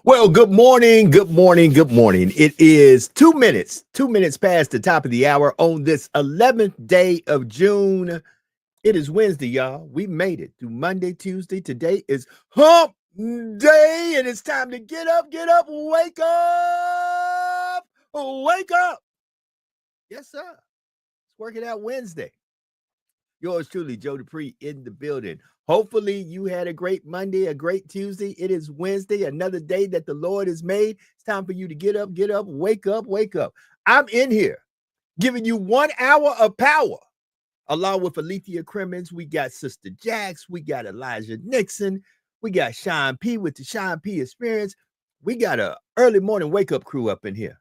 Well, good morning, good morning, good morning. It is 2 minutes past the top of the hour on this 11th day of June. It is Wednesday, y'all. We made it through Monday, Tuesday. Today is hump day, and it's time to get up, wake up, wake up. Yes, sir. It's working out Wednesday. Yours truly, Joe Dupree in the building. Hopefully, you had a great Monday, a great Tuesday. It is Wednesday, another day that the Lord has made. It's time for you to get up, wake up, wake up. I'm in here giving you 1 hour of power. Along with Alethea Crimmins, we got Sister Jax, we got Elijah Nixon, we got Sean P with the Sean P Experience. We got a early morning wake up crew up in here.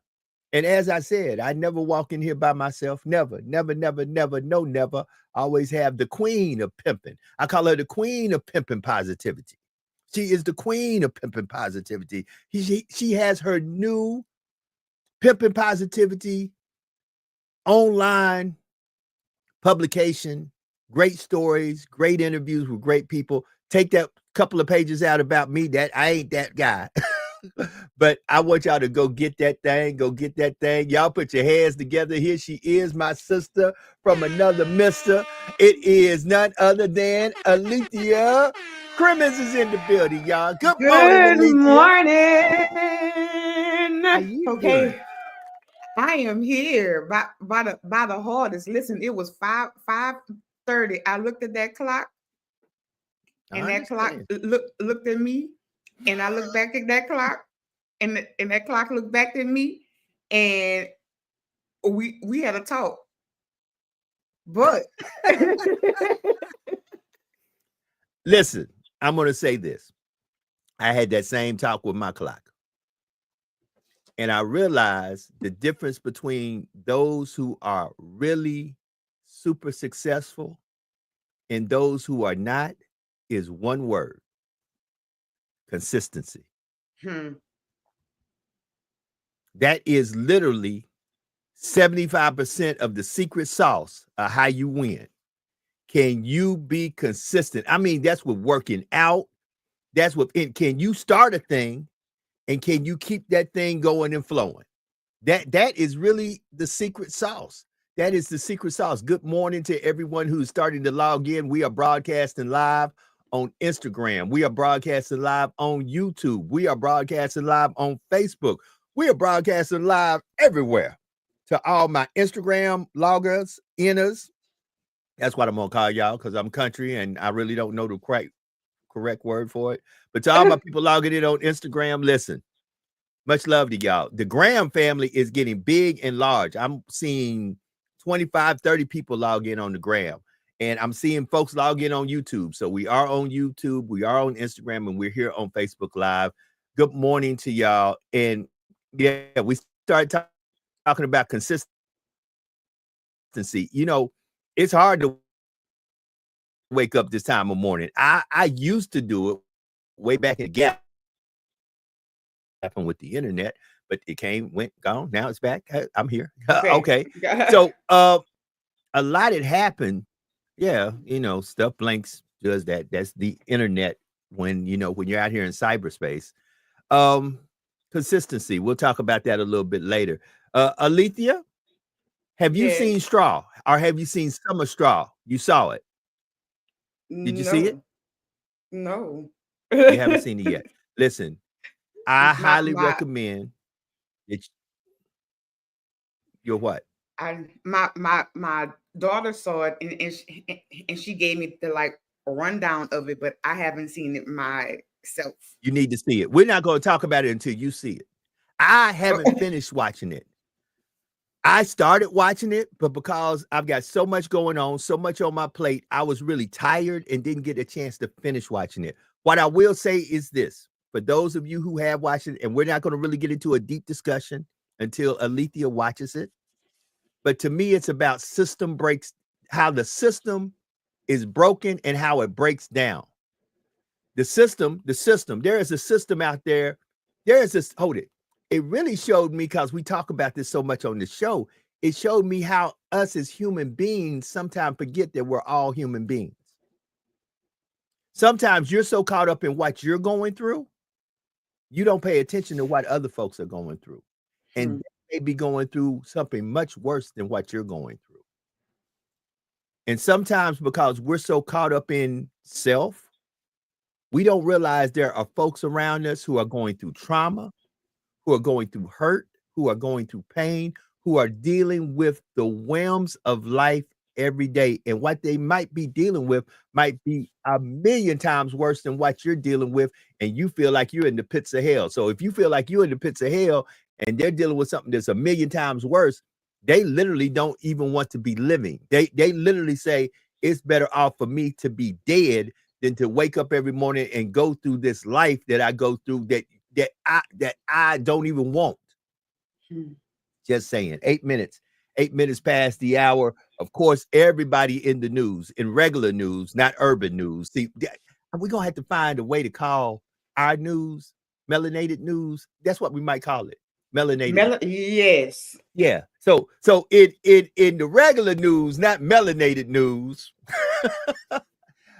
And as I said, I never walk in here by myself. Never. No, never. I always have the queen of pimping. I call her the queen of pimping positivity. She is the queen of pimping positivity. She has her new pimping positivity online publication, great stories, great interviews with great people. Take that couple of pages out about me. That I ain't that guy. But I want y'all to go get that thing. Y'all put your hands together. Here she is, my sister from another mister. It is none other than Alethea Crimmins is in the building, y'all. Good morning, Good Alethea. morning. How you doing? Okay, I am here by the hardest. Listen, it was 5:30. I looked at that clock, and that clock looked at me, and I looked back at that clock, and that clock looked back at me, and we had a talk. But listen, I'm going to say this. I had that same talk with my clock. And I realized the difference between those who are really super successful and those who are not is one word: consistency. That is literally 75% of the secret sauce of how you win. Can you be consistent? I mean, that's with working out. That's what can you start a thing and can you keep that thing going and flowing? That is really the secret sauce. That is the secret sauce. Good morning to everyone who's starting to log in. We are broadcasting live on Instagram. We are broadcasting live on YouTube. We are broadcasting live on Facebook. We are broadcasting live everywhere. To all my Instagram loggers, inners, that's what I'm gonna call y'all because I'm country and I really don't know the correct word for it. But to all my people logging in on Instagram, listen. Much love to y'all. The Graham family is getting big and large. I'm seeing 25, 30 people log in on the Graham. And I'm seeing folks log in on YouTube. So we are on YouTube, we are on Instagram, and we're here on Facebook Live. Good morning to y'all. And yeah, we started talking about consistency. You know, it's hard to wake up this time of morning. I used to do it way back in the gap. Happened with the internet, but it went, gone. Now it's back. I'm here. Okay. So a lot had happened. Yeah, stuff blanks does that. That's the internet when you're out here in cyberspace. Consistency. We'll talk about that a little bit later. Alethea, have you seen Straw or have you seen Summer Straw? You saw it. Did you see it? No. You haven't seen it yet. Listen, I highly recommend it. You're what? My daughter saw it and she gave me the rundown of it, but I haven't seen it myself. You need to see it. We're not going to talk about it until you see it. I haven't finished watching it. I started watching it, but because I've got so much going on, so much on my plate, I was really tired and didn't get a chance to finish watching it. What I will say is this. For those of you who have watched it, and we're not going to really get into a deep discussion until Alethea watches it. But to me, it's about system breaks, how the system is broken and how it breaks down. The system, there is a system out there. There is this, hold it. It really showed me, because we talk about this so much on the show, it showed me how us as human beings sometimes forget that we're all human beings. Sometimes you're so caught up in what you're going through you don't pay attention to what other folks are going through. And they may be going through something much worse than what you're going through. And sometimes because we're so caught up in self, we don't realize there are folks around us who are going through trauma, who are going through hurt, who are going through pain, who are dealing with the whims of life every day. And what they might be dealing with might be a million times worse than what you're dealing with. And you feel like you're in the pits of hell. So if you feel like you're in the pits of hell and they're dealing with something that's a million times worse, they literally don't even want to be living. They literally say, it's better off for me to be dead than to wake up every morning and go through this life that I go through that I don't even want. Just saying. 8 minutes. 8 minutes past the hour. Of course, everybody in the news, in regular news, not urban news. See, we're gonna have to find a way to call our news melanated news. That's what we might call it. Melanated. Yes. Yeah. So in the regular news, not melanated news.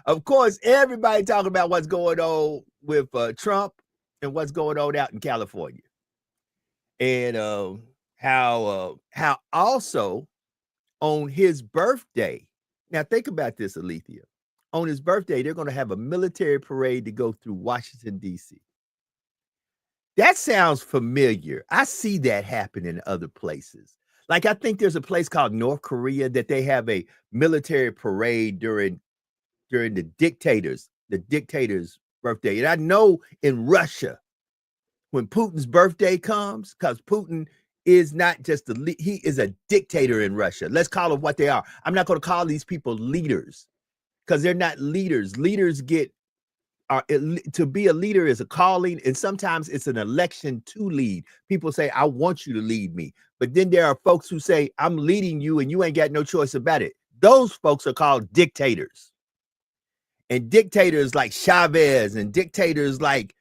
Of course, everybody talking about what's going on with Trump and what's going on out in California, and how also on his birthday. Now think about this, Alethea. On his birthday, they're going to have a military parade to go through Washington, D.C. That sounds familiar. I see that happen in other places. Like I think there's a place called North Korea that they have a military parade during the dictator's birthday. And I know in Russia, when Putin's birthday comes, because Putin is not just he is a dictator in Russia. Let's call them what they are. I'm not going to call these people leaders because they're not leaders. Leaders to be a leader is a calling, and sometimes it's an election to lead. People say, I want you to lead me. But then there are folks who say, I'm leading you and you ain't got no choice about it. Those folks are called dictators. And dictators like Chavez and dictators like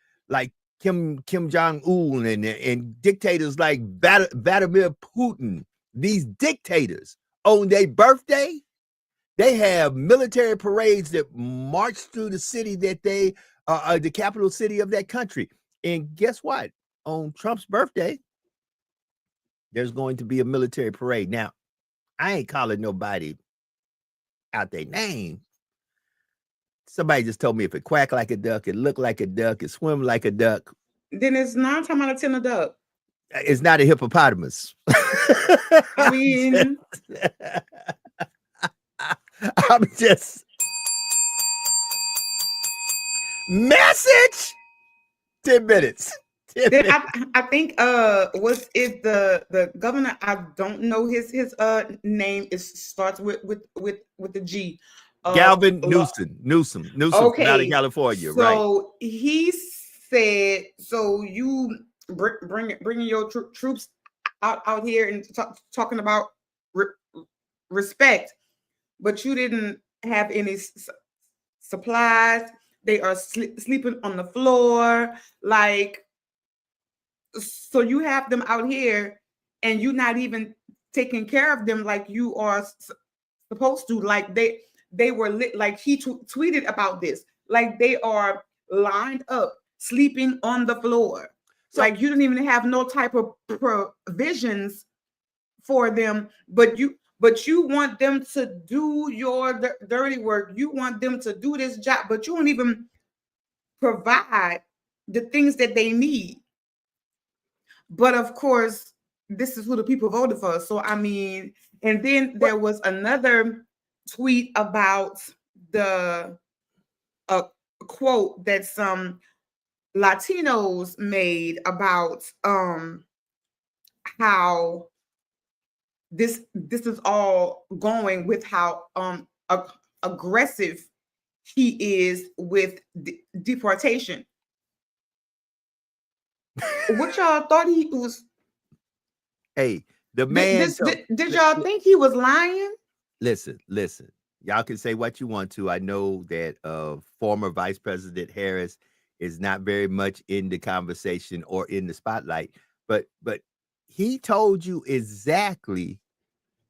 Kim Jong-un and dictators like Vladimir Putin, these dictators, on their birthday, they have military parades that march through the city that they are the capital city of that country. And guess what? On Trump's birthday, there's going to be a military parade. Now, I ain't calling nobody out their name. Somebody just told me if it quack like a duck, it look like a duck, it swim like a duck. Then it's 9 times out of 10 a duck. It's not a hippopotamus. I mean, I'm just message 10 minutes. 10 minutes. I think was it the governor? I don't know his name. It starts with the G. Gavin Newsom okay. Out of California, so right? He said, so you bringing your troops out here and talking about respect, but you didn't have any supplies. They are sleeping on the floor, like, so you have them out here and you're not even taking care of them like you are supposed to. Like they were lit, like he tweeted about this, like they are lined up sleeping on the floor. So, like you didn't even have no type of provisions for them, but you want them to do your dirty work. You want them to do this job, but you don't even provide the things that they need. But of course, this is who the people voted for. So I mean, and then there was another tweet about the quote that some Latinos made about how this is all going with how aggressive he is with deportation. What y'all thought he was? Hey, the man. Did y'all think he was lying? Listen. Y'all can say what you want to. I know that former Vice President Harris is not very much in the conversation or in the spotlight, but he told you exactly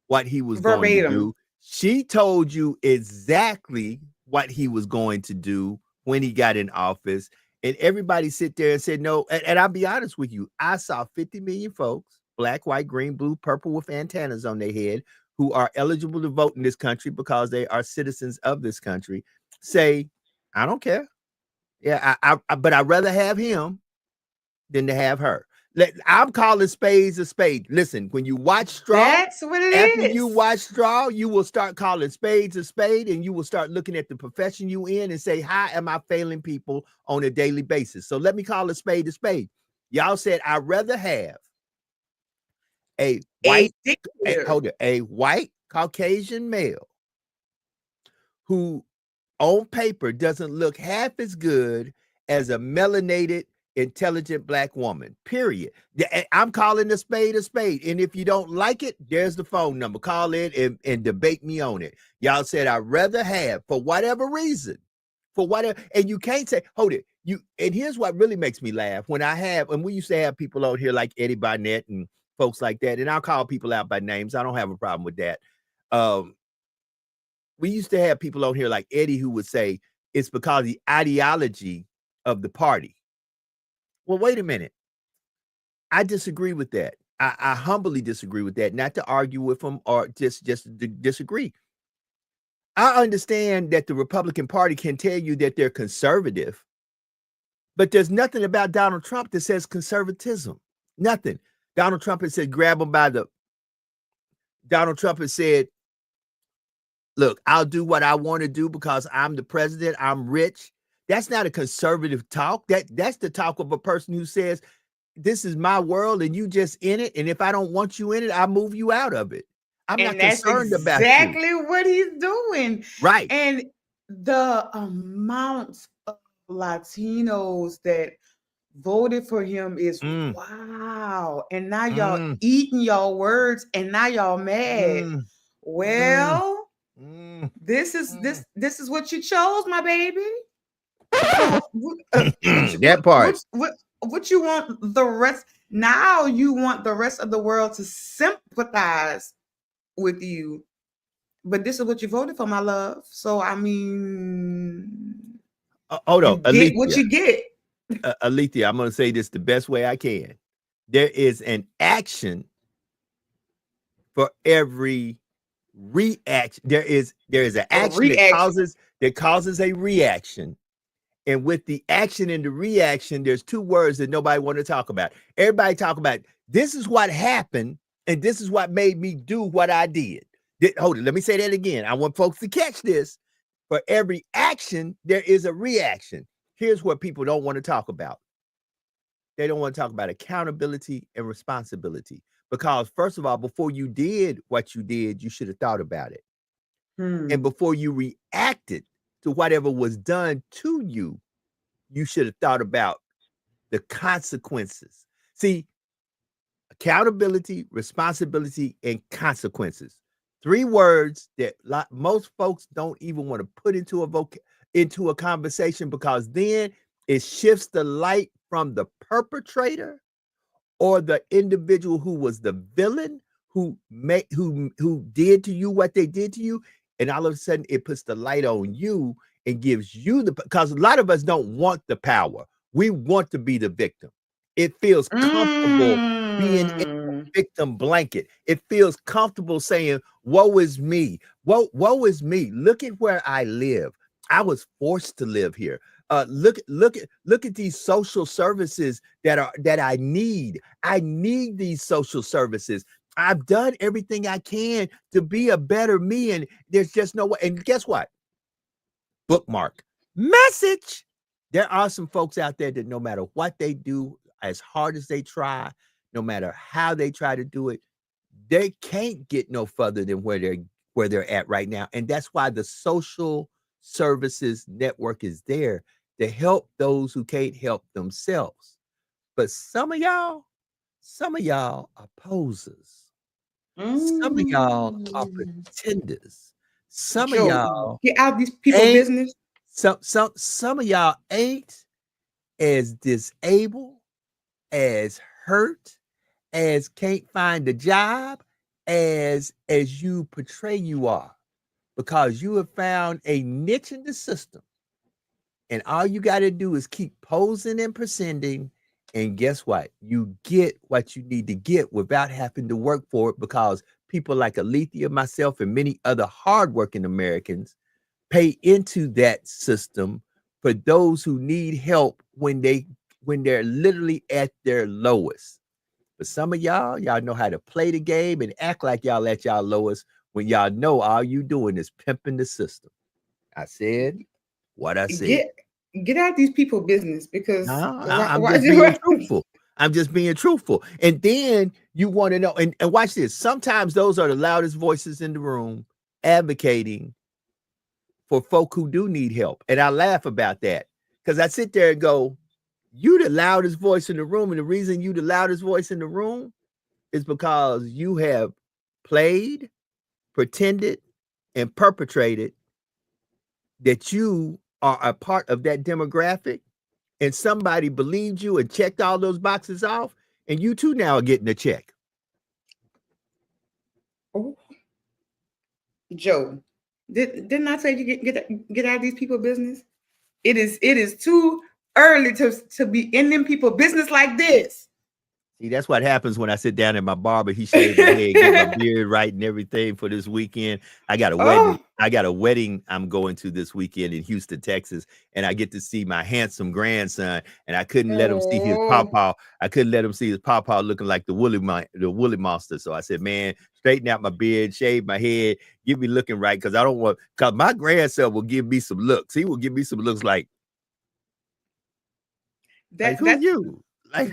what he was verbatim going to do. She told you exactly what he was going to do when he got in office. And everybody sit there and said no. And I'll be honest with you, I saw 50 million folks, black, white, green, blue, purple, with antennas on their head, who are eligible to vote in this country because they are citizens of this country, say, I don't care. Yeah, but I'd rather have him than to have her. I'm calling spades a spade. Listen, when you watch Straw, that's what it after is. you watch Straw, you will start calling spades a spade, and you will start looking at the profession you in and say, how am I failing people on a daily basis? So let me call a spade a spade. Y'all said I'd rather have a white Caucasian male who on paper doesn't look half as good as a melanated, intelligent black woman, period. I'm calling a spade. And if you don't like it, there's the phone number. Call in and debate me on it. Y'all said I'd rather have, for whatever reason, and you can't say, hold it. And here's what really makes me laugh. And we used to have people out here like Eddie Barnett and folks like that, and I'll call people out by names. I don't have a problem with that. We used to have people on here like Eddie who would say it's because of the ideology of the party. Well, wait a minute. I disagree with that. I humbly disagree with that, not to argue with them or just to disagree. I understand that the Republican Party can tell you that they're conservative, but there's nothing about Donald Trump that says conservatism. Nothing. Donald Trump has said, Donald Trump has said, look, I'll do what I want to do because I'm the president. I'm rich. That's not a conservative talk. That's the talk of a person who says, this is my world and you just in it. And if I don't want you in it, I'll move you out of it. I'm not concerned about you. Exactly what he's doing. Right. And the amount of Latinos that voted for him is wow. And now y'all eating y'all words and now y'all mad. Well, this is what you chose, my baby. That part. What you want the rest? Now you want the rest of the world to sympathize with you, but this is what you voted for, my love. So I mean, hold on, you get what you get. Alethea, I'm going to say this the best way I can. There is an action for every reaction. There is an action that causes a reaction. And with the action and the reaction, there's two words that nobody want to talk about. Everybody talk about, this is what happened, and this is what made me do what I did. Hold it, let me say that again. I want folks to catch this. For every action, there is a reaction. Here's what people don't want to talk about. They don't want to talk about accountability and responsibility. Because first of all, before you did what you did, you should have thought about it. And before you reacted to whatever was done to you, you should have thought about the consequences. See, accountability, responsibility, and consequences. 3 words that most folks don't even want to put into a conversation, because then it shifts the light from the perpetrator or the individual who was the villain who did to you what they did to you. And all of a sudden it puts the light on you and gives you because a lot of us don't want the power. We want to be the victim. It feels comfortable being in a victim blanket. It feels comfortable saying, woe is me. Woe is me. Look at where I live. I was forced to live here. Look at these social services that I need. I need these social services. I've done everything I can to be a better me, and there's just no way. And guess what? Bookmark. Message. There are some folks out there that no matter what they do, as hard as they try, no matter how they try to do it, they can't get no further than where they're at right now. And that's why the social services network is there to help those who can't help themselves. But some of y'all are posers. Some of y'all are pretenders. Some of y'all get out these people's business. Some of y'all ain't as disabled, as hurt, as can't find a job as you portray you are, because you have found a niche in the system And all you got to do is keep posing and pretending. And guess what? You get what you need to get without having to work for it, because people like Alethea, myself, and many other hardworking Americans pay into that system for those who need help when they're literally at their lowest. But some of y'all know how to play the game and act like y'all at y'all lowest when y'all know all you doing is pimping the system. I said what I said. Get out these people business, because I'm just being truthful. I'm just being truthful. And then you want to know, and watch this. Sometimes those are the loudest voices in the room advocating for folk who do need help. And I laugh about that, because I sit there and go, you the loudest voice in the room. And the reason you the loudest voice in the room is because you have played, pretended, and perpetrated that you are a part of that demographic, and somebody believed you and checked all those boxes off, and you too now are getting a check. Oh, Joe, didn't I say you get out of these people business? It is too early to be in them people business like this. See, that's what happens when I sit down at my barber. He shaved my head, get my beard right and everything for this weekend. I got a wedding. I got a wedding I'm going to this weekend in Houston, Texas, and I get to see my handsome grandson. And I couldn't let him see his pawpaw. I couldn't let him see his pawpaw looking like the woolly monster. So I said, man, straighten out my beard, shave my head, get me looking right, because I don't want. Because my grandson will give me some looks. He will give me some looks like that. Like, who you? Like,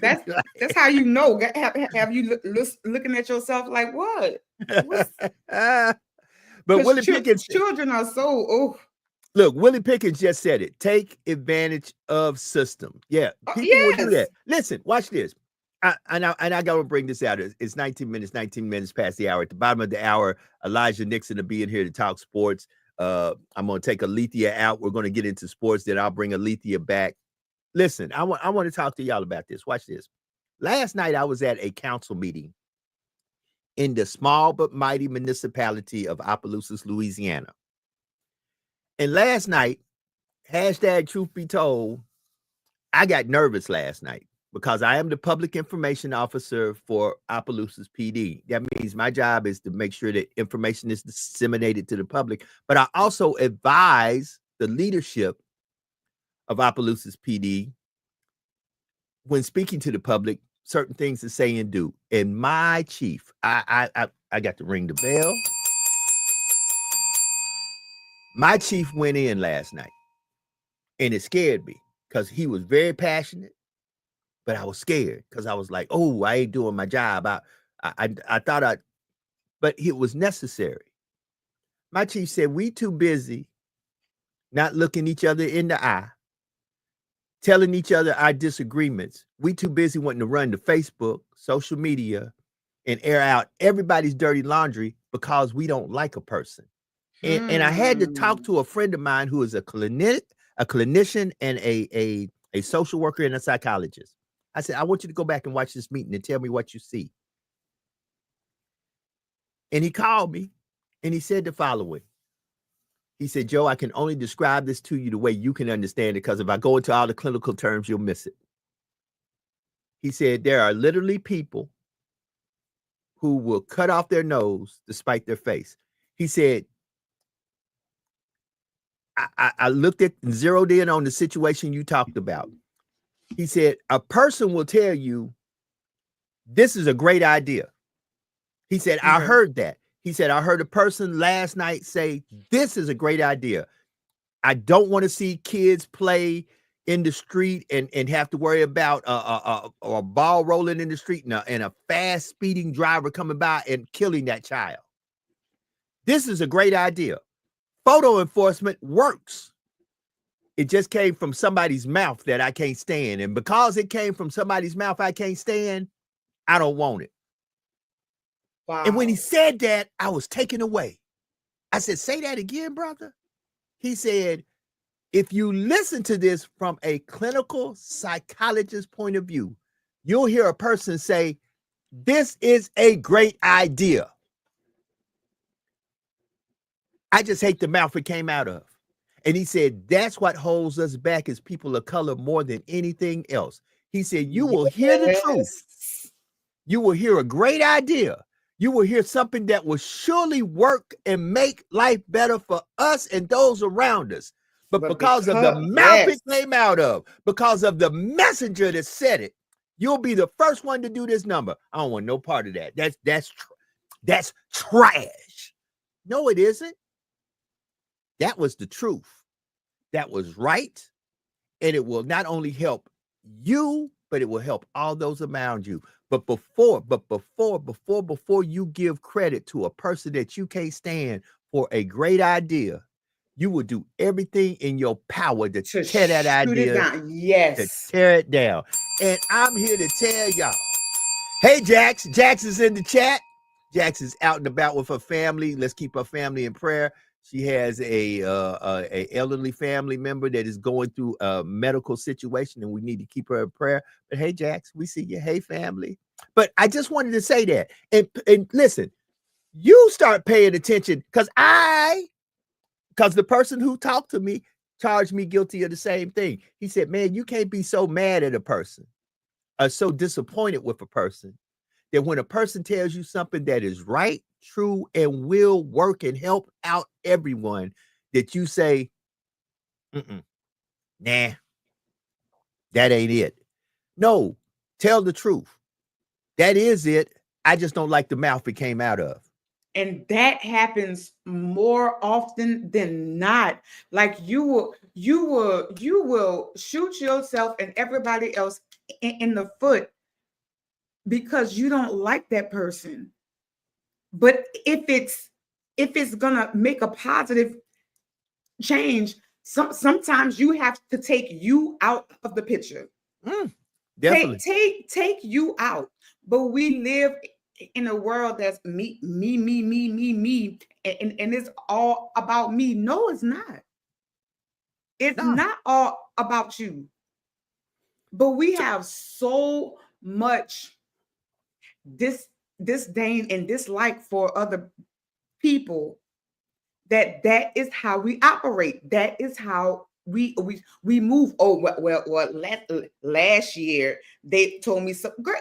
that's how you know. Have you looking at yourself like what? But Willie Pickens, children are so Look, Willie Pickens just said it. Take advantage of system. Yeah, people will do that. Listen, watch this. I got to bring this out. It's 19 minutes past the hour. At the bottom of the hour, Elijah Nixon will be in here to talk sports. I'm going to take Alethea out. We're going to get into sports. Then I'll bring Alethea back. Listen, I want to talk to y'all about this. Watch this. Last night, I was at a council meeting in the small but mighty municipality of Opelousas, Louisiana. And last night, hashtag truth be told, I got nervous last night because I am the public information officer for Opelousas PD. That means my job is to make sure that information is disseminated to the public, but I also advise the leadership of Opelousas PD when speaking to the public, certain things to say and do. And my chief, I got to ring the bell. My chief went in last night, and it scared me because he was very passionate, but I was scared because I was like, oh, I ain't doing my job. I thought but it was necessary. My chief said, we too busy not looking each other in the eye, telling each other our disagreements. We too busy wanting to run to Facebook, social media, and air out everybody's dirty laundry because we don't like a person. And I had to talk to a friend of mine who is a clinician and a social worker and a psychologist. I said, I want you to go back and watch this meeting and tell me what you see. And he called me and he said the following. He said, Joe, I can only describe this to you the way you can understand it, because if I go into all the clinical terms, you'll miss it. He said, there are literally people who will cut off their nose to spite their face. He said, I looked at and zeroed in on the situation you talked about. He said, a person will tell you, this is a great idea. He said, I heard that. He said, I heard a person last night say, this is a great idea. I don't want to see kids play in the street and have to worry about a ball rolling in the street and a fast speeding driver coming by and killing that child. This is a great idea. Photo enforcement works. It just came from somebody's mouth that I can't stand. And because it came from somebody's mouth I can't stand, I don't want it. Wow. And when he said that, I was taken away. I said, say that again, brother. He said, if you listen to this from a clinical psychologist point of view, you'll hear a person say, this is a great idea. I just hate the mouth it came out of. And he said, that's what holds us back as people of color more than anything else. He said, you will hear the truth. You will hear a great idea. You will hear something that will surely work and make life better for us and those around us. But because of the mouth it came out of, because of the messenger that said it, you'll be the first one to do this number. I don't want no part of that. That's trash. No, it isn't. That was the truth. That was right. And it will not only help you, but it will help all those around you. But before you give credit to a person that you can't stand for a great idea, you will do everything in your power to tear that idea down. Yes. To tear it down. And I'm here to tell y'all, hey, Jax. Jax is in the chat. Jax is out and about with her family. Let's keep her family in prayer. She has a elderly family member that is going through a medical situation, and we need to keep her in prayer. But hey, Jax, we see you. Hey, family. But I just wanted to say that. And listen, you start paying attention because the person who talked to me charged me guilty of the same thing. He said, man, you can't be so mad at a person or so disappointed with a person that when a person tells you something that is right, true, and will work and help out everyone, that you say, nah, that ain't it. No, tell the truth. That is it. I just don't like the mouth it came out of. And that happens more often than not. Like you will shoot yourself and everybody else in the foot because you don't like that person. But if it's gonna make a positive change, sometimes you have to take you out of the picture. Definitely. Take you out. But we live in a world that's me, and it's all about me. No, it's not. It's not all about you. But we have so much disdain and dislike for other people that is how we operate. That is how we move. Oh, well, last year they told me so. Girl,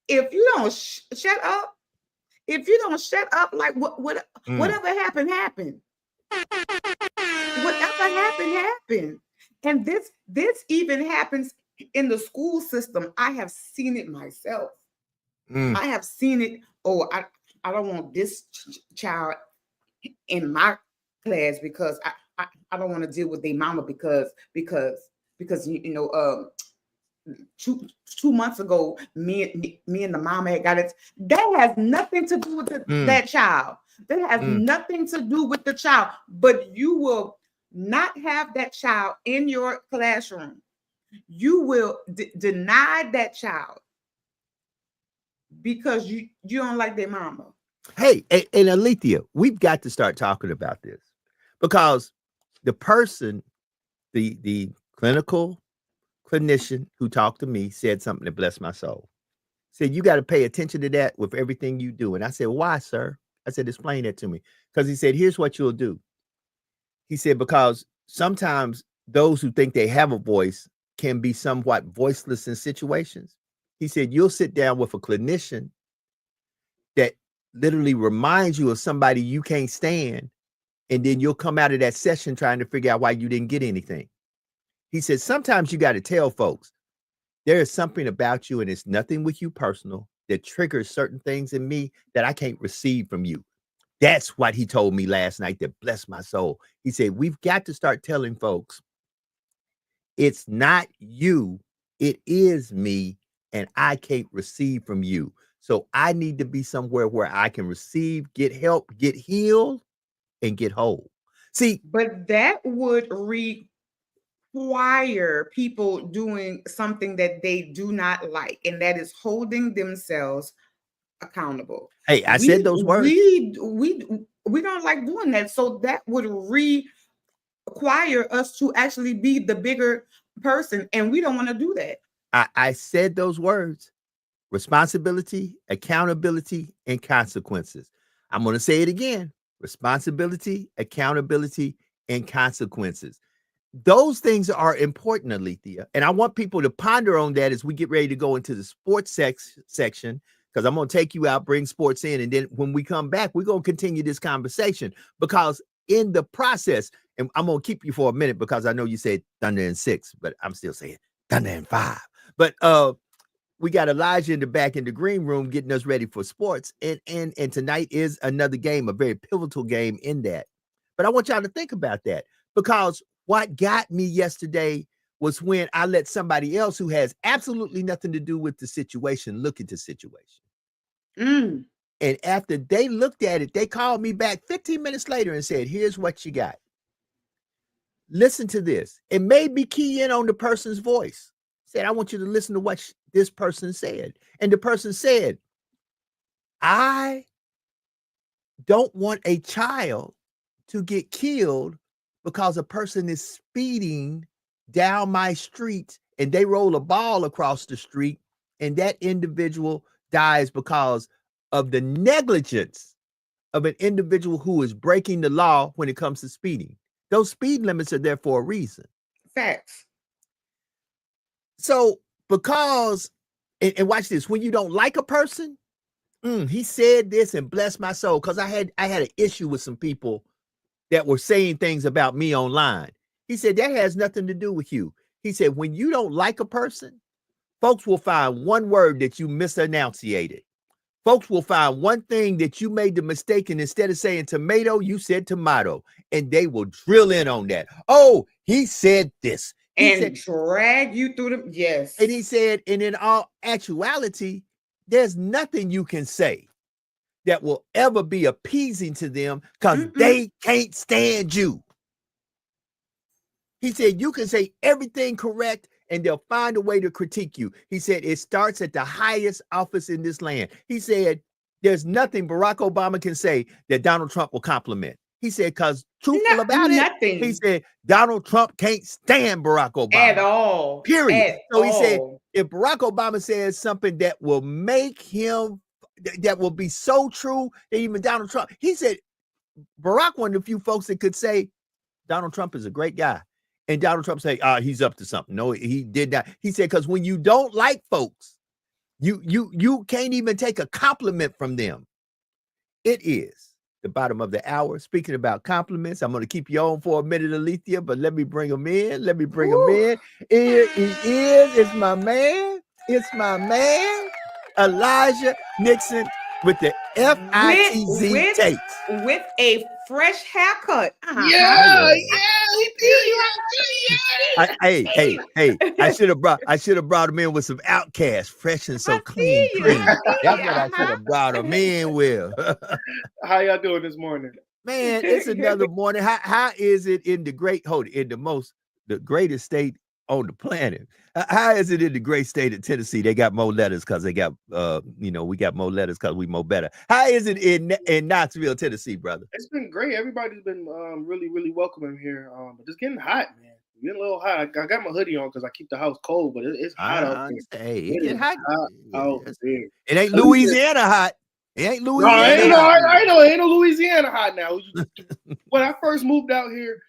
if you don't shut up, like whatever happened. Whatever happened. And this even happens in the school system. I have seen it myself. I have seen it. Oh, I don't want this child in my class because I don't want to deal with their mama because 2 months ago, me and the mama had got it. That has nothing to do with that child. That has nothing to do with the child. But you will not have that child in your classroom. You will deny that child because you don't like their mama. Hey, and Alethea, we've got to start talking about this because the person, the clinical clinician who talked to me said something that blessed my soul. Said, you got to pay attention to that with everything you do. And I said, why, sir? I said, explain that to me. Because he said, here's what you'll do. He said, because sometimes those who think they have a voice can be somewhat voiceless in situations. He said, you'll sit down with a clinician that literally reminds you of somebody you can't stand. And then you'll come out of that session trying to figure out why you didn't get anything. He said, sometimes you got to tell folks there is something about you and it's nothing with you personal that triggers certain things in me that I can't receive from you. That's what he told me last night that blessed my soul. He said, we've got to start telling folks it's not you, it is me, and I can't receive from you. So I need to be somewhere where I can receive, get help, get healed, and get whole. See, but that would require people doing something that they do not like, and that is holding themselves accountable. Hey, I said those words. We don't like doing that. So that would require us to actually be the bigger person, and we don't want to do that. I said those words: responsibility, accountability, and consequences. I'm going to say it again: responsibility, accountability, and consequences. Those things are important, Alethea. And I want people to ponder on that as we get ready to go into the sports section, because I'm going to take you out, bring sports in. And then when we come back, we're going to continue this conversation, because in the process, and I'm going to keep you for a minute because I know you said Thunder in 6, but I'm still saying Thunder in 5. But we got Elijah in the back in the green room getting us ready for sports. And tonight is another game, a very pivotal game in that. But I want y'all to think about that, because what got me yesterday was when I let somebody else who has absolutely nothing to do with the situation look at the situation. Mm. And after they looked at it, they called me back 15 minutes later and said, here's what you got. Listen to this. It made me key in on the person's voice. Said, I want you to listen to what this person said. And the person said, I don't want a child to get killed because a person is speeding down my street and they roll a ball across the street and that individual dies because of the negligence of an individual who is breaking the law when it comes to speeding. Those speed limits are there for a reason. Facts. So because, and watch this, when you don't like a person, he said this and bless my soul, because I had an issue with some people that were saying things about me online. He said, that has nothing to do with you. He said, when you don't like a person, folks will find one word that you misenunciated. Folks will find one thing that you made the mistake, and instead of saying tomato, you said tomato, and they will drill in on that. Oh, he said this. He and said, drag you through the, yes. And he said, and in all actuality, there's nothing you can say that will ever be appeasing to them, because they can't stand you. He said, you can say everything correct and they'll find a way to critique you. He said, it starts at the highest office in this land. He said, there's nothing Barack Obama can say that Donald Trump will compliment. He said, because truthful about it, he said, Donald Trump can't stand Barack Obama. At all. Period. So he said, if Barack Obama says something that will make him, that will be so true that even Donald Trump, he said, Barack one of the few folks that could say, Donald Trump is a great guy. And Donald Trump say, he's up to something. No, he did not. He said, because when you don't like folks, you can't even take a compliment from them. It is the bottom of the hour. Speaking about compliments, I'm going to keep you on for a minute, Alethea, but let me bring him in. Let me bring him in. Here he is. It's my man. It's my man, Elijah Nixon, with the FITZ takes. With a fresh haircut. Yeah. Hey, I should have brought him in with some Outcast, fresh and so clean. That's what I should have brought him in with. How y'all doing this morning? Man, it's another morning. How is it in the greatest state on the planet? How is it in the great state of Tennessee? They got more letters because they got we got more letters because we more better. How is it in Knoxville, Tennessee, brother? It's been great. Everybody's been really, really welcoming here. But it's getting hot, man. It's getting a little hot. I got my hoodie on because I keep the house cold, but it's hot out there. Hey, it get hot out there. It ain't Louisiana hot. It ain't Louisiana. I know. Ain't no Louisiana hot now. When I first moved out here,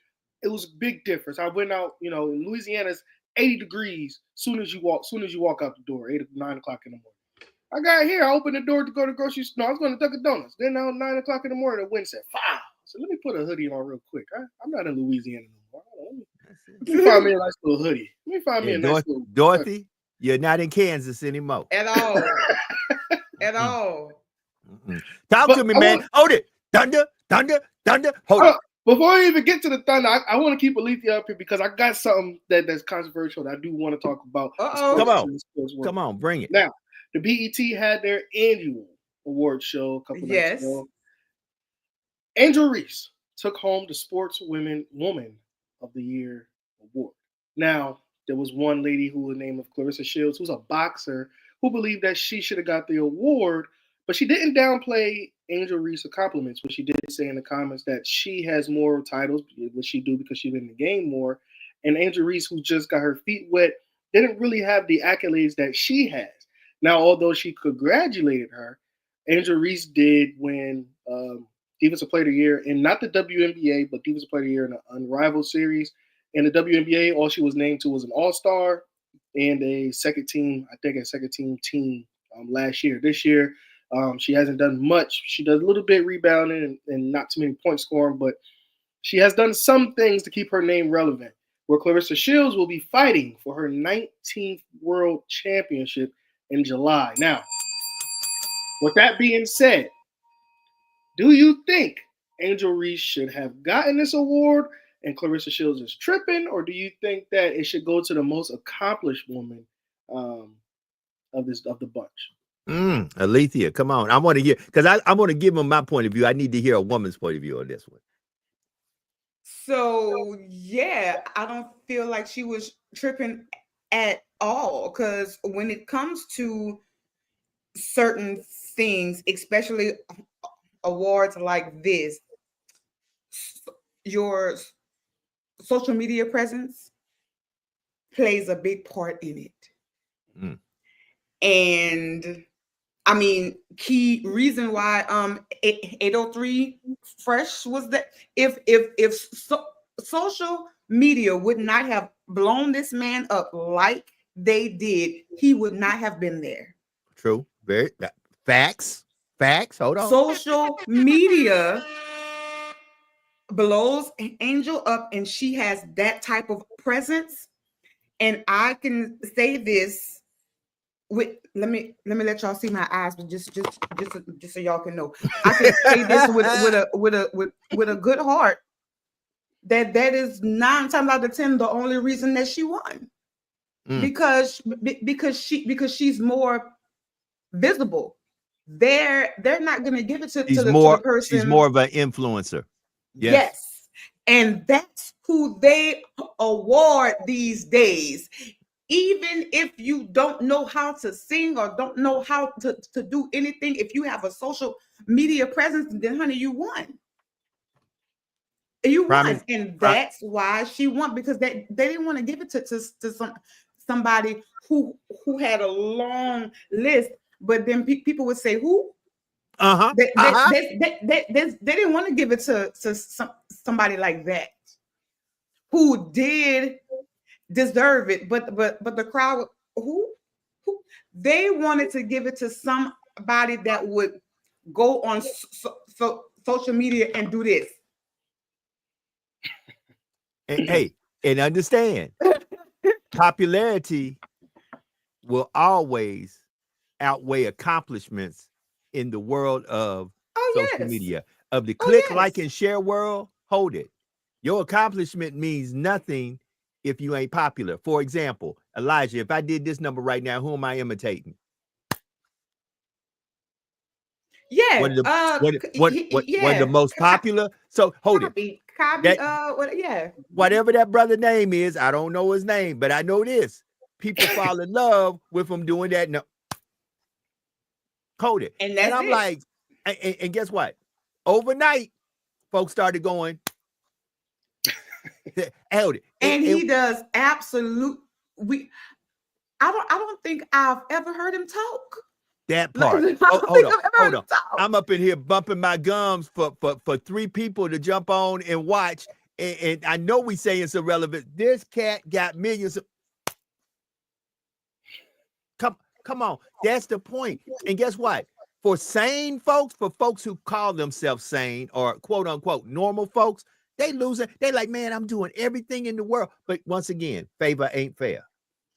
it was a big difference. I went out, in Louisiana's 80 degrees soon as you walk out the door, 8 or 9 o'clock in the morning. I got here, I opened the door to go to the grocery store. I was going to Dunkin' Donuts. Then now 9 o'clock in the morning, the wind said 5. So let me put a hoodie on real quick. I'm not in Louisiana no more. Let me find me a nice little hoodie. Let me find me a nice little Dorothy, you're not in Kansas anymore. At all. At all. Talk to me, man. Hold it. Thunder. Hold it. Before I even get to the Thunder, I want to keep Alethea up here because I got something that's controversial that I do want to talk about. Come on, bring it. Now, the BET had their annual award show a couple nights ago. Angel Reese took home the Sports Woman of the Year award. Now, there was one lady who was named Clarissa Shields, who's a boxer, who believed that she should have got the award, but she didn't downplay Angel Reese's compliments, but she did say in the comments that she has more titles, which she do because she's in the game more. And Angel Reese, who just got her feet wet, didn't really have the accolades that she has. Now, although she congratulated her, Angel Reese did win Defensive Player of the Year in not the WNBA, but Defensive Player of the Year in an Unrivaled series. In the WNBA, all she was named to was an All-Star and a second team team last year. This year, she hasn't done much. She does a little bit rebounding and not too many point scoring, but she has done some things to keep her name relevant, where Claressa Shields will be fighting for her 19th World Championship in July. Now, with that being said, do you think Angel Reese should have gotten this award and Claressa Shields is tripping, or do you think that it should go to the most accomplished woman of the bunch? Alethea, come on. I want to hear, because I want to give them my point of view. I need to hear a woman's point of view on this one. So yeah, I don't feel like she was tripping at all, because when it comes to certain things, especially awards like this, your social media presence plays a big part in it. And I mean, key reason why 803 Fresh was that if social media would not have blown this man up like they did, he would not have been there. True. Very facts. Hold on. Social media blows Angel up, and she has that type of presence. And I can say this with let me let y'all see my eyes, but just so y'all can know, I can say this with a good heart that is 9 times out of 10 the only reason that she won, because she's more visible. They're not going to give it to the person. She's more of an influencer. Yes. And that's who they award these days. Even if you don't know how to sing or don't know how to do anything, if you have a social media presence, then honey, you won. You won. And that's why she won, because they didn't want to give it to somebody who had a long list. But then people would say, who? They didn't want to give it to somebody like that who did deserve it. But the crowd, who they wanted to give it to somebody that would go on social media and do this. And understand, popularity will always outweigh accomplishments in the world of social media, of the click, like, and share world. Hold it. Your accomplishment means nothing if you ain't popular. For example, Elijah, if I did this number right now, who am I imitating? Yeah. One of the most popular. So hold it. Whatever that brother name is, I don't know his name, but I know this. People fall in love with him doing that. No. Hold it. And I'm like, and guess what? Overnight, folks started going, held it. And he does absolute. I don't think I've ever heard him talk. That part. Hold on. I'm up in here bumping my gums for 3 people to jump on and watch. And I know we say it's irrelevant. This cat got millions of. Come on. That's the point. And guess what? For sane folks, for folks who call themselves sane or quote unquote normal folks, they lose it. They like, man, I'm doing everything in the world. But once again, favor ain't fair.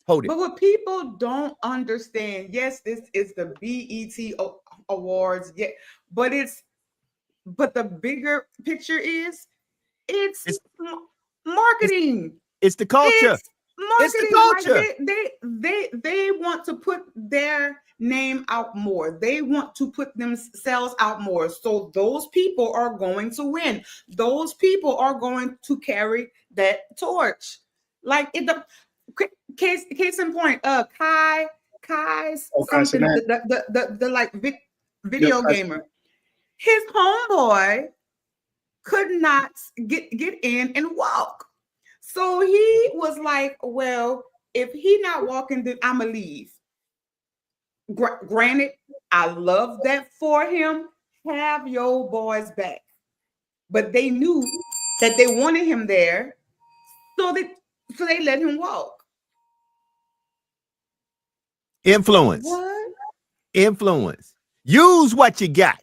Hold it. But what people don't understand, yes, this is the BET Awards, but the bigger picture is it's marketing. It's the culture. It's the culture. Like they want to put their name out more. They want to put themselves out more. So those people are going to win. Those people are going to carry that torch. Like the case in point, Kai's something, the like video gamer. His homeboy could not get in and walk. So he was like, well, if he not walking, then I'ma leave. Granted, I love that for him. Have your boys back. but they knew that they wanted him there, so they let him walk. Influence. What? Influence. Use what you got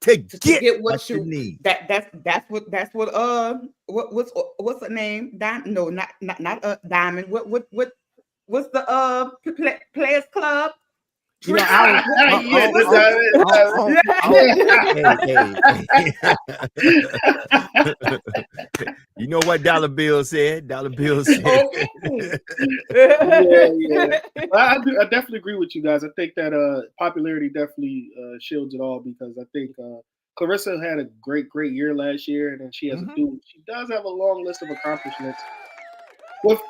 to get what you need. That's what what's the name? No, not Diamond. What's the Players Club? You know, you know what Dollar Bill said? Dollar Bill said. Okay. yeah. I definitely agree with you guys. I think that popularity definitely shields it all, because I think Claressa had a great year last year, and then she has she does have a long list of accomplishments. With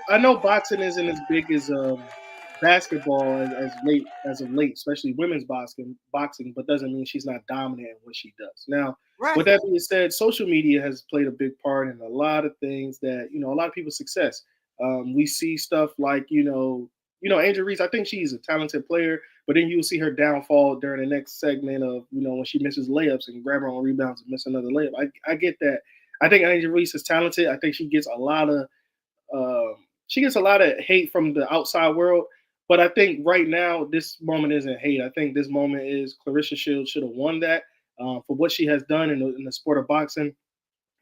I know boxing isn't as big as basketball as of late, especially women's boxing, but doesn't mean she's not dominant in what she does. Now, with that being said, social media has played a big part in a lot of things that, a lot of people's success. We see stuff like, Angel Reese. I think she's a talented player, but then you'll see her downfall during the next segment of, when she misses layups and grab her on rebounds and miss another layup. I get that. I think Angel Reese is talented. I think she gets a lot of hate from the outside world. But I think right now, this moment isn't hate. I think this moment is Claressa Shields should have won that for what she has done in the sport of boxing.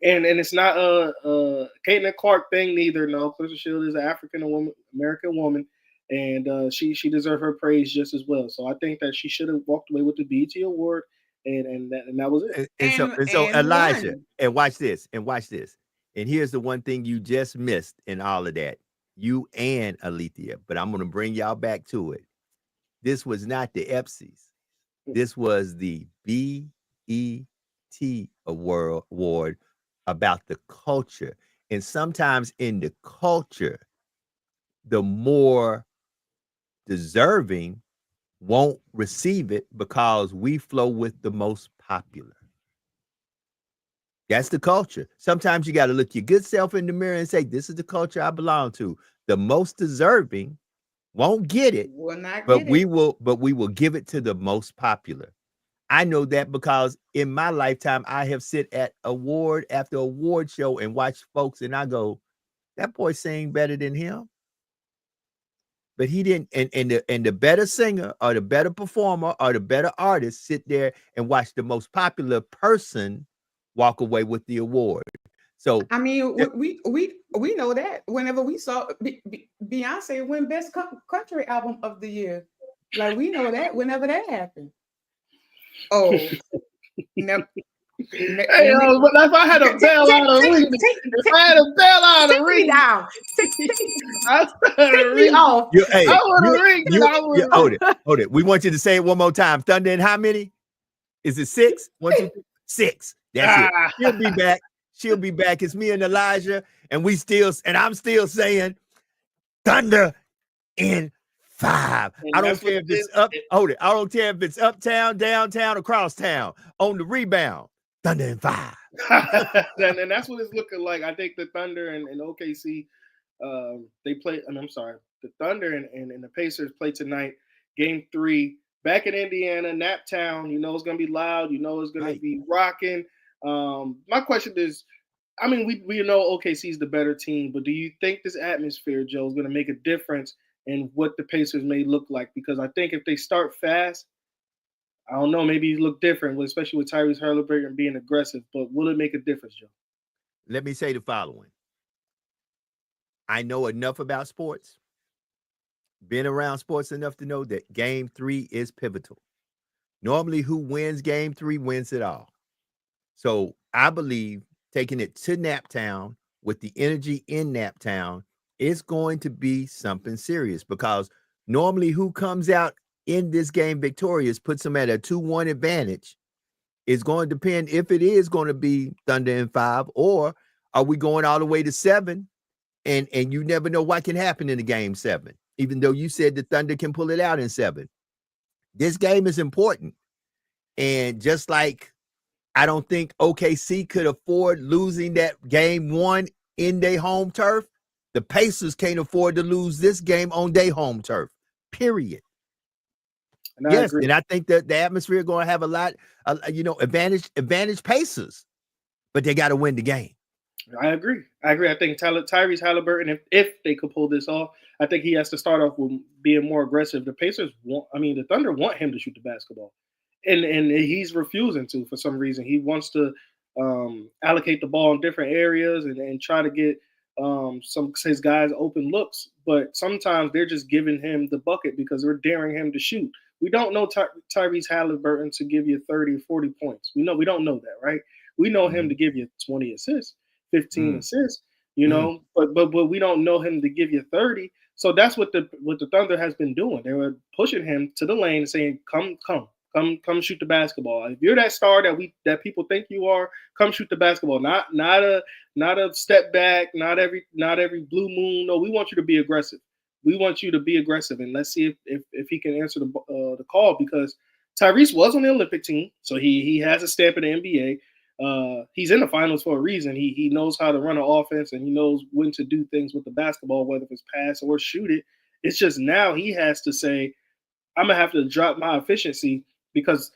And it's not a Caitlin Clark thing neither. No, Claressa Shields is an American woman, and she deserves her praise just as well. So I think that she should have walked away with the BET award, and that was it. And so Elijah, and watch this. And here's the one thing you just missed in all of that. You and Alethea, but I'm going to bring y'all back to it. This was not the EPSIs. This was the BET award about the culture. And sometimes in the culture, the more deserving won't receive it because we flow with the most popular. That's the culture. Sometimes you got to look your good self in the mirror and say, this is the culture I belong to. The most deserving won't get it, but we will give it to the most popular. I know that because in my lifetime, I have sit at award after award show and watch folks, and I go, that boy sang better than him. But he didn't, and the better singer or the better performer or the better artist sit there and watch the most popular person walk away with the award. So I mean, we know that whenever we saw Beyonce win Best Country Album of the Year, like we know that whenever that happened. Oh, no. Hey, but if I had a bail out of ring, hold it. We want you to say it one more time. Thunder and how many? Is it 6? 1, 2, 3, 6. That's it. She'll be back. She'll be back. It's me and Elijah, and I'm still saying Thunder in 5. I don't care if it's up. Hold it. I don't care if it's uptown, downtown, across town. On the rebound, Thunder in 5. And that's what it's looking like. I think the Thunder and OKC, they play. I'm sorry, the Thunder and the Pacers play tonight. Game 3 back in Indiana, Naptown. It's gonna be loud. It's gonna be rocking. My question is, I mean, we know OKC is the better team, but do you think this atmosphere, Joe, is going to make a difference in what the Pacers may look like? Because I think if they start fast, I don't know, maybe you look different, especially with Tyrese Haliburton being aggressive, but will it make a difference, Joe? Let me say the following. I know enough about sports, been around sports enough to know that Game 3 is pivotal. Normally, who wins Game 3 wins it all. So I believe taking it to Naptown with the energy in Naptown is going to be something serious, because normally who comes out in this game victorious puts them at a 2-1 advantage. It's going to depend if it is going to be Thunder in 5, or are we going all the way to 7? And you never know what can happen in the game 7, even though you said the Thunder can pull it out in 7. This game is important. And just like I don't think OKC could afford losing that game 1 in their home turf, the Pacers can't afford to lose this game on their home turf, period. And yes, and I think that the atmosphere is going to have a lot, advantage Pacers. but they got to win the game. I agree. I think Tyrese Halliburton, if they could pull this off, I think he has to start off with being more aggressive. The the Thunder want him to shoot the basketball, and he's refusing to for some reason. He wants to allocate the ball in different areas and try to get some his guys open looks. But sometimes they're just giving him the bucket because they're daring him to shoot. We don't know Tyrese Halliburton to give you 30 or 40 points. We don't know that, right? We know him to give you 20 assists. 15 assists, but we don't know him to give you 30. So that's what the Thunder has been doing. They were pushing him to the lane and saying, come shoot the basketball. If you're that star that people think you are, come shoot the basketball. Not a step back, not every blue moon. No, we want you to be aggressive. We want you to be aggressive, and let's see if he can answer the call, because Tyrese was on the Olympic team, so he has a stamp in the NBA. He's in the finals for a reason. He knows how to run an offense, and he knows when to do things with the basketball, whether it's pass or shoot it. It's just now he has to say, I'm gonna have to drop my efficiency, because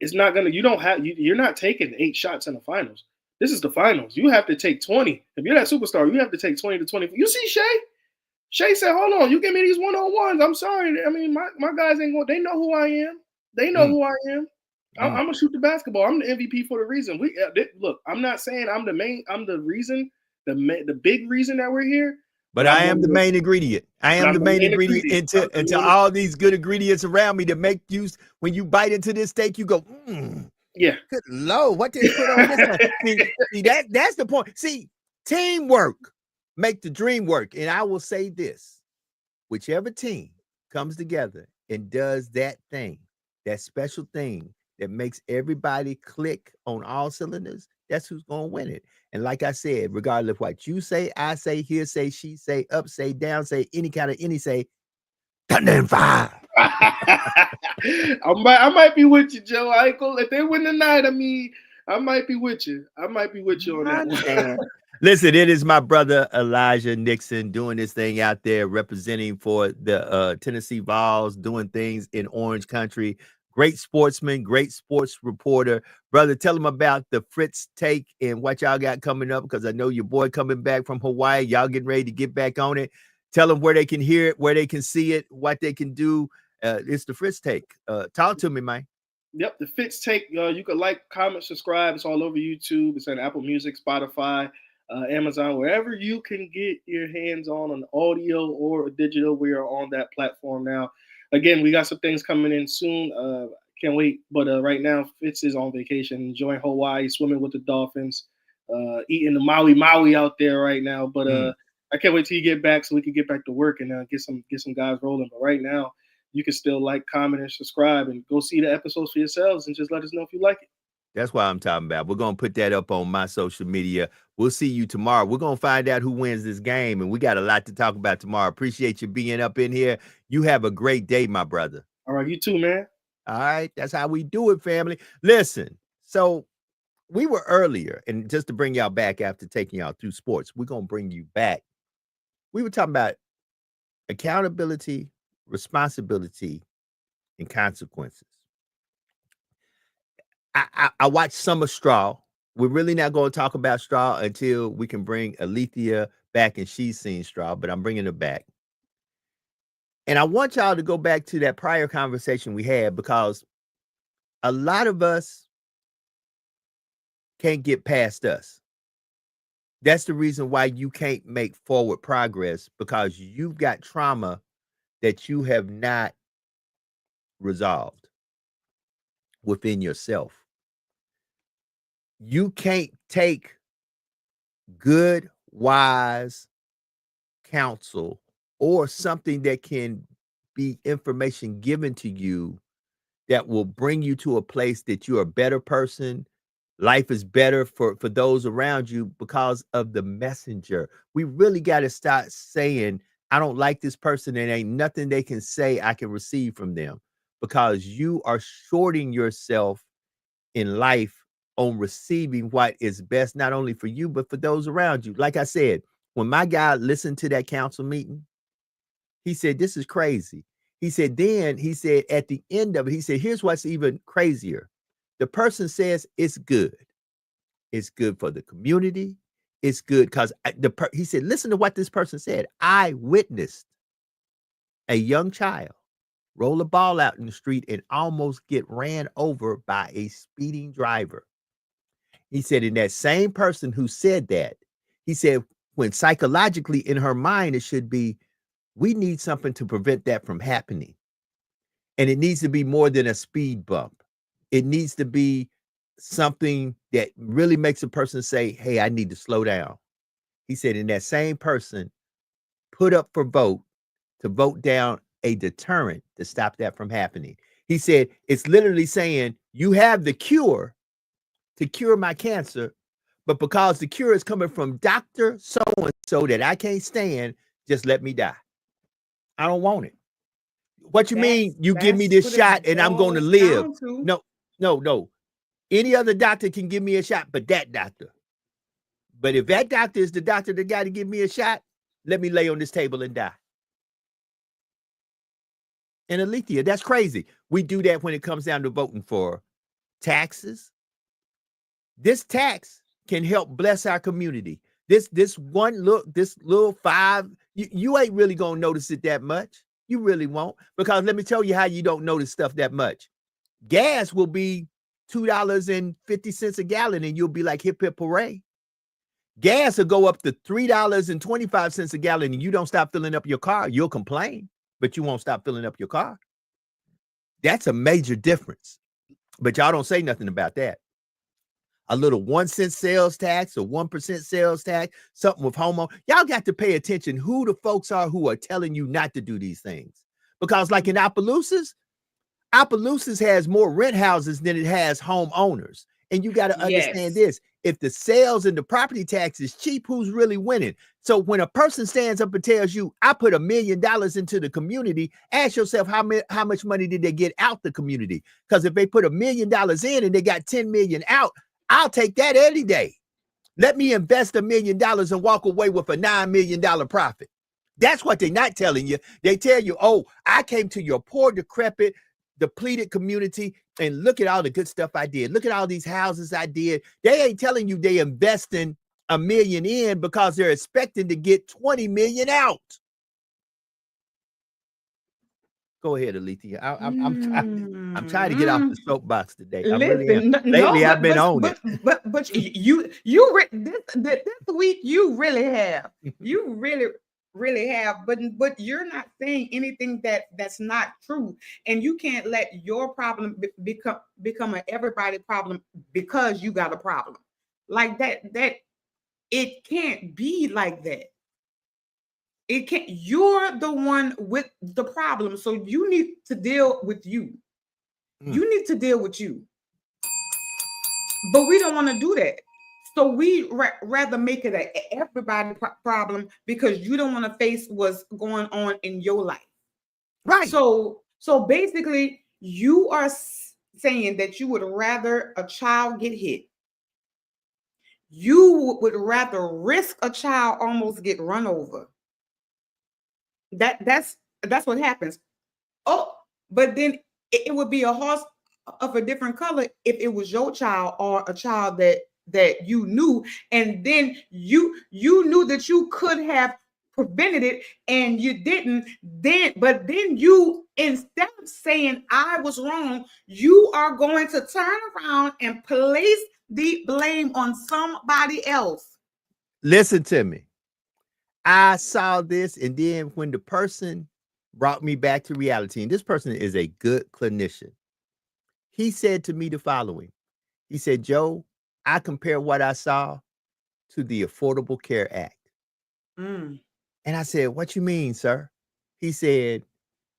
it's not gonna. You're not taking 8 shots in the finals. This is the finals. You have to take 20. If you're that superstar, you have to take 20 to 20. You see Shea? Shea said, "Hold on, you give me these 1-on-1s. I'm sorry. I mean, my guys ain't going. They know who I am. They know who I am. I'm gonna shoot the basketball. I'm the MVP for the reason. Look, I'm not saying I'm the reason, the big reason that we're here. But I am the main ingredient. I am the main ingredient into all these good ingredients around me that make you, when you bite into this steak, you go, yeah. Good Lord, what did you put on this? See, that's the point. See, teamwork make the dream work. And I will say this: whichever team comes together and does that thing, that special thing that makes everybody click on all cylinders, that's who's going to win it. And like I said, regardless of what you say, I say, here say, she say, up say, down say, any say, Thunder and Fire. I might be with you, Joe. If they win tonight, I might be with you. I might be with you on that one. Listen, it is my brother Elijah Nixon doing this thing out there, representing for the Tennessee Vols, doing things in Orange Country. Great sportsman, great sports reporter. Brother, tell them about the Fritz Take and what y'all got coming up, because I know your boy coming back from Hawaii. Y'all getting ready to get back on it. Tell them where they can hear it, where they can see it, what they can do. It's the Fritz Take. Talk to me, man. Yep, the Fritz Take. You can like, comment, subscribe. It's all over YouTube. It's on Apple Music, Spotify, Amazon, wherever you can get your hands on an audio or digital. We are on that platform now. Again, we got some things coming in soon. Can't wait. But right now, Fitz is on vacation, enjoying Hawaii, swimming with the dolphins, eating the Maui out there right now. But I can't wait till you get back so we can get back to work and get some guys rolling. But right now, you can still like, comment, and subscribe, and go see the episodes for yourselves, and just let us know if you like it. That's what I'm talking about. We're going to put that up on my social media. We'll see you tomorrow. We're going to find out who wins this game, and we got a lot to talk about tomorrow. Appreciate you being up in here. You have a great day, my brother. All right, you too, man. All right, that's how we do it, family. Listen, so we were earlier, and just to bring y'all back after taking y'all through sports, we're going to bring you back. We were talking about accountability, responsibility, and consequences. I watched Summer Straw. We're really not going to talk about Straw until we can bring Alethea back and she's seen Straw, but I'm bringing her back. And I want y'all to go back to that prior conversation we had, because a lot of us can't get past us. That's the reason why you can't make forward progress, because you've got trauma that you have not resolved within yourself. You can't take good, wise counsel or something that can be information given to you that will bring you to a place that you're a better person. Life is better for those around you because of the messenger. We really got to start saying, I don't like this person, and ain't nothing they can say I can receive from them, because you are shorting yourself in life on receiving what is best, not only for you, but for those around you. Like I said, when my guy listened to that council meeting, he said, this is crazy. He said, at the end of it, he said, here's what's even crazier. The person says it's good. It's good for the community. It's good because he said, listen to what this person said. I witnessed a young child roll a ball out in the street and almost get ran over by a speeding driver. He said, in that same person who said that, he said, when psychologically in her mind, it should be, we need something to prevent that from happening. And it needs to be more than a speed bump. It needs to be something that really makes a person say, hey, I need to slow down. He said, in that same person put up for vote to vote down a deterrent to stop that from happening. He said, it's literally saying, you have the cure to cure my cancer, but because the cure is coming from Dr. So-and-so that I can't stand, just let me die. I don't want it. What you mean? You give me this shot and I'm going to live? No. Any other doctor can give me a shot, but that doctor. But if that doctor is the doctor that got to give me a shot, let me lay on this table and die. And Alethea, that's crazy. We do that when it comes down to voting for taxes. This tax can help bless our community. This little $5, you ain't really gonna notice it that much. You really won't, because let me tell you how you don't notice stuff that much. Gas will be $2.50 a gallon, and you'll be like, hip hip hooray. Gas will go up to $3.25 a gallon, and you don't stop filling up your car. You'll complain, but you won't stop filling up your car. That's a major difference. But y'all don't say nothing about that. A little 1 cent sales tax or 1% sales tax, something with homo. Y'all got to pay attention who the folks are who are telling you not to do these things. Because like in Opelousas has more rent houses than it has homeowners. And you got to understand this. If the sales and the property tax is cheap, who's really winning? So when a person stands up and tells you, I put $1 million into the community, ask yourself how much money did they get out the community? Because if they put $1 million in and they got 10 million out, I'll take that any day. Let me invest $1 million and walk away with a $9 million profit. That's what they're not telling you. They tell you, oh, I came to your poor, decrepit, depleted community, and look at all the good stuff I did. Look at all these houses I did. They ain't telling you they investing $1 million in because they're expecting to get 20 million out. Go ahead, Alethea. I'm trying to get off the soapbox today. I really am. Lately, I've been on it. But this week you really have. You really have. But you're not saying anything that's not true, and you can't let your problem become an everybody problem because you got a problem like that. That it can't be like that. It can't. You're the one with the problem, so you need to deal with you. You need to deal with you. But we don't want to do that. So we rather make it an everybody problem because you don't want to face what's going on in your life. Right. So basically, you are saying that you would rather a child get hit. You would rather risk a child almost get run over. That's what happens. Oh, but then it would be a horse of a different color if it was your child or a child that you knew, and then you knew that you could have prevented it and you didn't. But then you, instead of saying I was wrong, you are going to turn around and place the blame on somebody else. Listen to me. I saw this, and then when the person brought me back to reality, and this person is a good clinician, he said to me the following. He said, Joe, I compare what I saw to the Affordable Care Act. And I said, what you mean, sir? He said,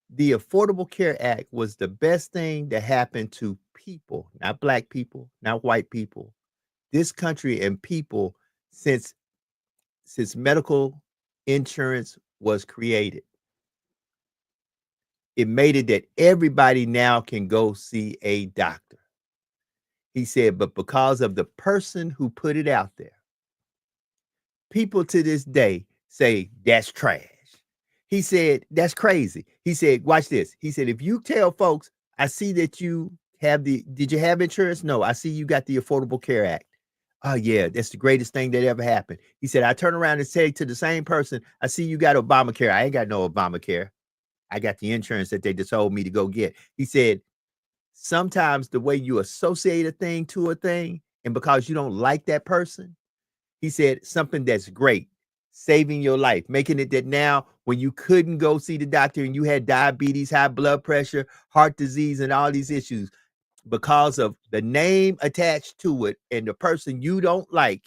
the Affordable Care Act was the best thing that happened to people, not black people, not white people, this country and people since medical insurance was created. It made it that everybody now can go see a doctor. He said, but because of the person who put it out there, people to this day say that's trash. He said, that's crazy. He said, watch this. He said, if you tell folks, I see that you have did you have insurance? No, I see you got the Affordable Care Act. Oh, yeah, that's the greatest thing that ever happened. He said, I turn around and say to the same person, I see you got Obamacare. I ain't got no Obamacare. I got the insurance that they just told me to go get. He said, sometimes the way you associate a thing to a thing, and because you don't like that person, he said something that's great, saving your life, making it that now when you couldn't go see the doctor and you had diabetes, high blood pressure, heart disease, and all these issues, because of the name attached to it and the person you don't like,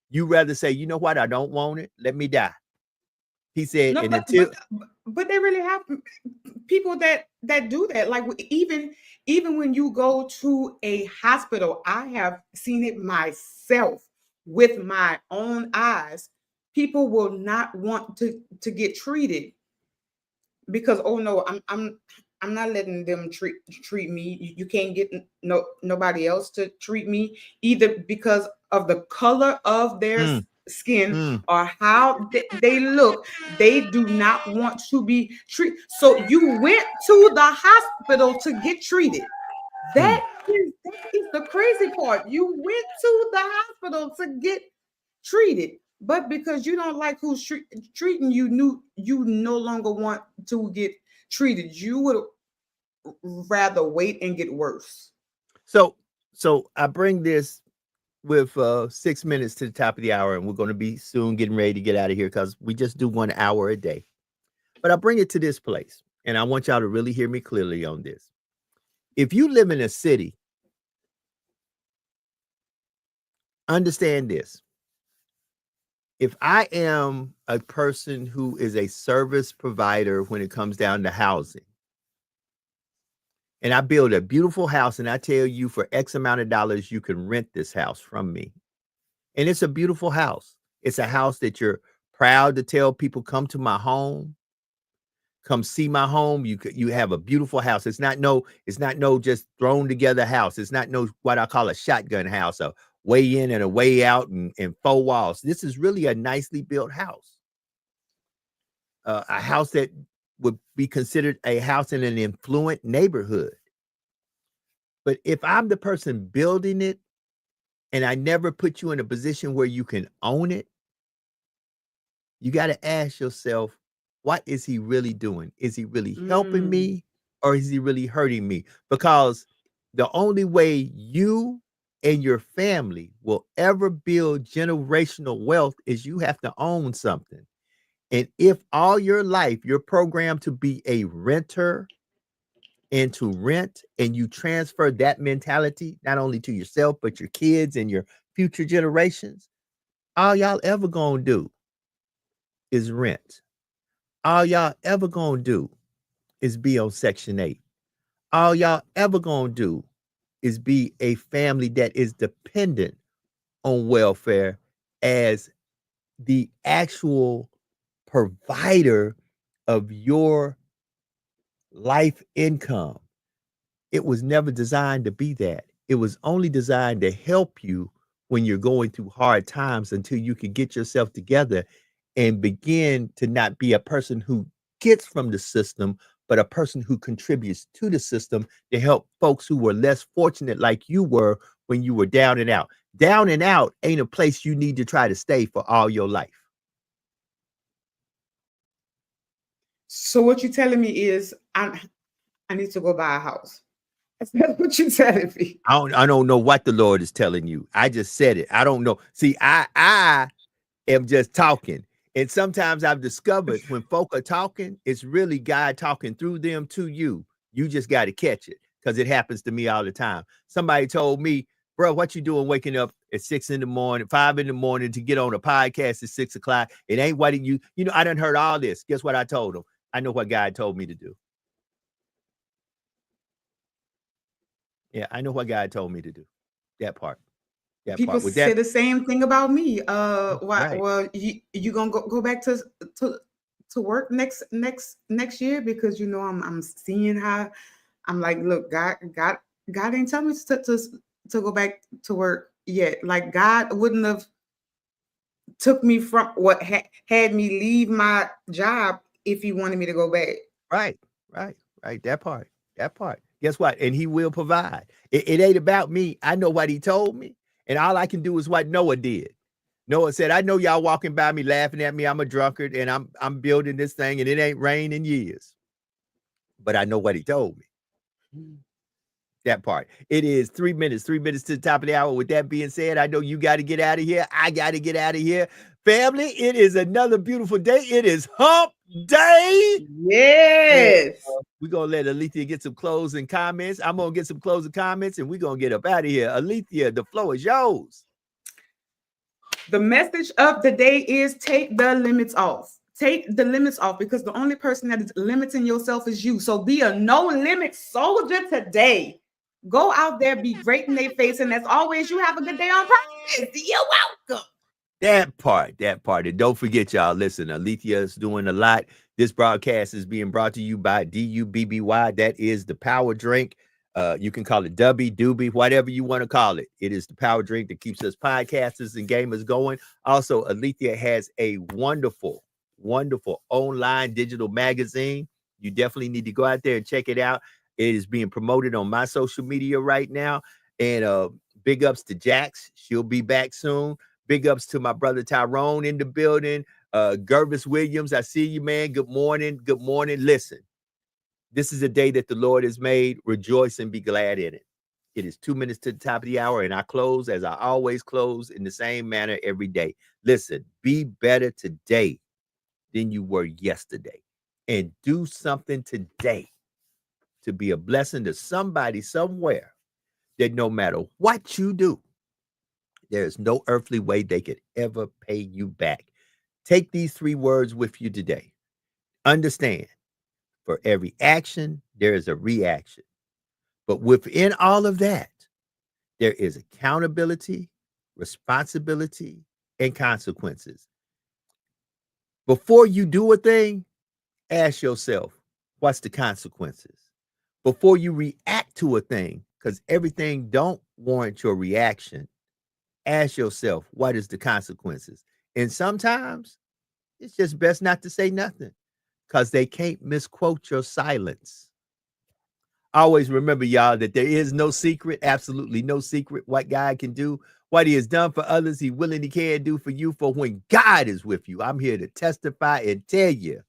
you rather say, you know what, I don't want it. Let me die. He said, No, and until but they really have people that do that. Like even when you go to a hospital, I have seen it myself with my own eyes. People will not want to get treated because, oh no, I'm not letting them treat me. You can't get nobody else to treat me, either because of the color of their skin or how they look. They do not want to be treated. So you went to the hospital to get treated. That is the crazy part. You went to the hospital to get treated, but because you don't like who's treating you, you no longer want to get treated. You would rather wait and get worse. So I bring this with 6 minutes to the top of the hour, and we're going to be soon getting ready to get out of here because we just do 1 hour a day. But I bring it to this place, and I want y'all to really hear me clearly on this. If you live in a city, understand this. If I am a person who is a service provider when it comes down to housing, and I build a beautiful house and I tell you for X amount of dollars, you can rent this house from me. And it's a beautiful house. It's a house that you're proud to tell people, come to my home, come see my home. You have a beautiful house. It's not no just thrown together house. It's not no what I call a shotgun house, a way in and a way out and 4 walls. This is really a nicely built house. A house that would be considered a house in an affluent neighborhood. But if I'm the person building it and I never put you in a position where you can own it, you got to ask yourself, what is he really doing? Is he really helping me or is he really hurting me? Because the only way you and your family will ever build generational wealth is you have to own something. And if all your life you're programmed to be a renter and to rent, and you transfer that mentality not only to yourself, but your kids and your future generations, all y'all ever gonna do is rent. All y'all ever gonna do is be on Section 8. All y'all ever gonna do is be a family that is dependent on welfare as the actual provider of your life income. It was never designed to be that. It was only designed to help you when you're going through hard times until you can get yourself together and begin to not be a person who gets from the system, but a person who contributes to the system to help folks who were less fortunate like you were when you were down and out. Down and out ain't a place you need to try to stay for all your life. So what you're telling me is I need to go buy a house. That's what you're telling me. I don't know what the Lord is telling you. I just said it. I don't know. See, I am just talking. And sometimes I've discovered when folk are talking, it's really God talking through them to you. You just got to catch it because it happens to me all the time. Somebody told me, bro, what you doing waking up at 6 in the morning, 5 in the morning to get on a podcast at 6 o'clock? It ain't what you know, I done heard all this. Guess what I told them? I know what God told me to do. Yeah, I know what God told me to do. That part. People say the same thing about me. Right. Well, you gonna go back to work next year because you know I'm seeing how I'm like, look, God ain't telling me to go back to work yet. Like God wouldn't have took me from what had me leave my job if he wanted me to go back. Right. That part. Guess what? And he will provide. It ain't about me. I know what he told me. And all I can do is what Noah did. Noah said, I know y'all walking by me laughing at me. I'm a drunkard and I'm building this thing and it ain't rained in years. But I know what he told me. That part. It is 3 minutes to the top of the hour. With that being said, I know you got to get out of here. I got to get out of here. Family, it is another beautiful day. It is hump day. Yes. We're going to let Alethea get some closing comments. I'm going to get some closing comments and we're going to get up out of here. Alethea, the floor is yours. The message of the day is take the limits off. Take the limits off, because the only person that is limiting yourself is you. So be a no limit soldier today. Go out there, be great in their face. And as always, you have a good day on purpose. You're welcome. That part. And don't forget, y'all, listen, Alethea is doing a lot. This broadcast is being brought to you by DUBBY. That is the power drink. You can call it Doobie, whatever you want to call it. It is the power drink that keeps us podcasters and gamers going. Also, Alethea has a wonderful online digital magazine. You definitely need to go out there and check it out. It is being promoted on my social media right now. And big ups to Jax. She'll be back soon. Big ups to my brother Tyrone in the building. Gervis Williams, I see you, man. Good morning. Listen, this is a day that the Lord has made. Rejoice and be glad in it. It is 2 minutes to the top of the hour, and I close as I always close in the same manner every day. Listen, be better today than you were yesterday, and do something today to be a blessing to somebody somewhere, that no matter what you do, there is no earthly way they could ever pay you back. Take these 3 words with you today. Understand, for every action, there is a reaction. But within all of that, there is accountability, responsibility, and consequences. Before you do a thing, ask yourself, what's the consequences? Before you react to a thing, because everything don't warrant your reaction, ask yourself, what is the consequences? And sometimes it's just best not to say nothing, because they can't misquote your silence. Always remember, y'all, that there is no secret, absolutely no secret, what God can do. What he has done for others, he willingly can do for you. For when God is with you, I'm here to testify and tell you,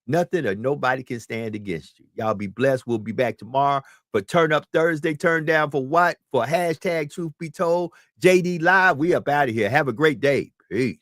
nothing or nobody can stand against you. Y'all be blessed. We'll be back tomorrow for Turn Up Thursday. Turn down for what? For hashtag Truth Be Told. JD Live. We up out of here. Have a great day. Peace.